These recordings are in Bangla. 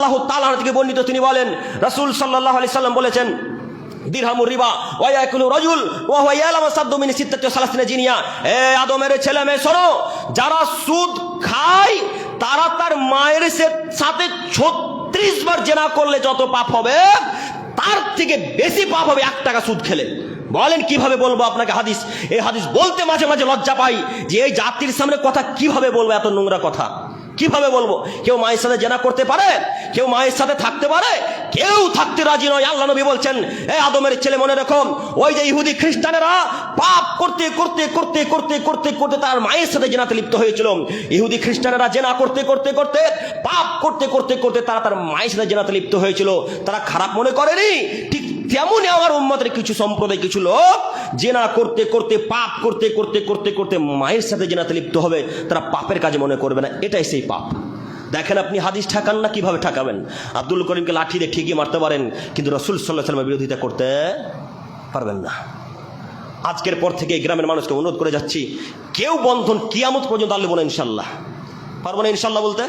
আল্লাহ তাআলা থেকে বর্ণিত, তিনি বলেন, রাসূল সাল্লাল্লাহু আলাইহি সাল্লাম বলেছেন, দিরহামুর রিবা ওয়া ইয়াকুলু রাজুল ওয়া হুয়া ইয়ালামু সাদ্দু মিন সিত্তাতি ওয়া সালাসিনা জিনিয়া। এ আদমের ছেলে মেয়ে শোনো, যারা সুদ খায় তারা তার মায়ের সাথে 36 বার জিনা করলে যত পাপ হবে তার থেকে বেশি পাপ হবে 1 টাকা সুদ খেলে। বলেন কিভাবে বলবো আপনাকে হাদিস? এই হাদিস বলতে মাঝে মাঝে লজ্জা পাই যে এই জাতির সামনে কথা কিভাবে বলবো, এত নোংরা কথা কিভাবে বলবো? কেউ মায়ের সাথে জেনা করতে পারে? কেউ মায়ের সাথে থাকতে পারে? কেউ থাকতে রাজি নয়। আল্লাহ নবী বলছেন, এই আদমের ছেলে মনে রাখো, ওই যে ইহুদি খ্রিস্টানেরা পাপ করতে করতে করতে করতে করতে করতে তার মায়ের সাথে জেনাতে লিপ্ত হয়েছিল। ইহুদি খ্রিস্টানেরা জেনা করতে করতে করতে পাপ করতে করতে করতে তারা তার মায়ের সাথে জেনাতে লিপ্ত হয়েছিল। তারা খারাপ মনে করেনি। ঠিক তেমনই আমার উম্মতের কিছু সম্প্রদায়, কিছু লোক জেনা করতে করতে পাপ করতে করতে করতে করতে মায়ের সাথে জেনাতে লিপ্ত হবে, তারা পাপের কাজে মনে করবে না, এটাই সেই পাপ। দেখেন আপনি হাদিস ঠেকান না, কিভাবে ঠেকাবেন? আব্দুল করিমকে লাঠি দিয়ে ঠিকই মারতে পারেন, কিন্তু রাসূল সাল্লাল্লাহু আলাইহি ওয়াসাল্লামের বিরোধিতা করতে পারবেন না। আজকের পর থেকে এই গ্রামের মানুষকে অনুরোধ করে যাচ্ছি, কেউ বন্ধন কিয়ামত পর্যন্ত আর নেব না ইনশাল্লাহ। পারবো না ইনশাল্লাহ বলতে?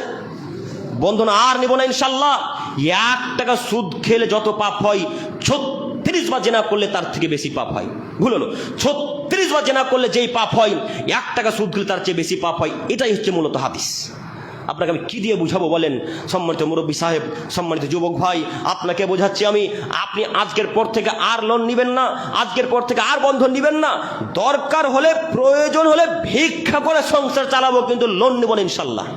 বন্ধন আর নেব না ইনশাল্লাহ। 1 টাকা সুদ খেলে যত পাপ হয় 36 বার জেনা করলে তার থেকে বেশি পাপ হয়। ভুল হলো, 36 বার জেনা করলে যেই পাপ হয় 1 টাকা সুদ খেলে তার চেয়ে বেশি পাপ হয়। এটাই হচ্ছে মূলত হাদিস। আপনাকে আমি কি দিয়ে বুঝাবো বলেন? সম্মানিত মুরব্বী সাহেব, সম্মানিত যুবক ভাই, আপনাকে বোঝাচ্ছি আমি, আপনি আজকের পর থেকে আর লোন নিবেন না, আজকের পর থেকে আর বন্ধন নিবেন না। দরকার হলে, প্রয়োজন হলে ভিক্ষা করে সংসার চালাবো, কিন্তু লোন নিব না ইনশাল্লাহ।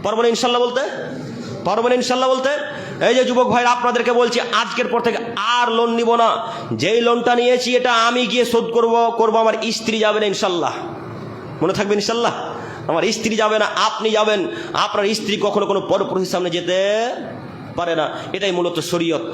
পারবো না ইনশাল্লাহ বলতে? পারবো না ইনশাল্লাহ বলতে? এই যে যুবক ভাই, আপনাদেরকে বলছি, আজকের পর থেকে আর লোন নিব না। যেই লোনটা নিয়েছি এটা আমি গিয়ে শোধ করবো, আমার স্ত্রী যাবে না ইনশাল্লাহ। মনে থাকবে ইনশাল্লাহ। আমার স্ত্রী যাবে না, আপনি যাবেন। আপনার স্ত্রী কখনো কোনো পরপুরুষের সামনে যেতে পারে না। এটাই মূলত শরীয়ত।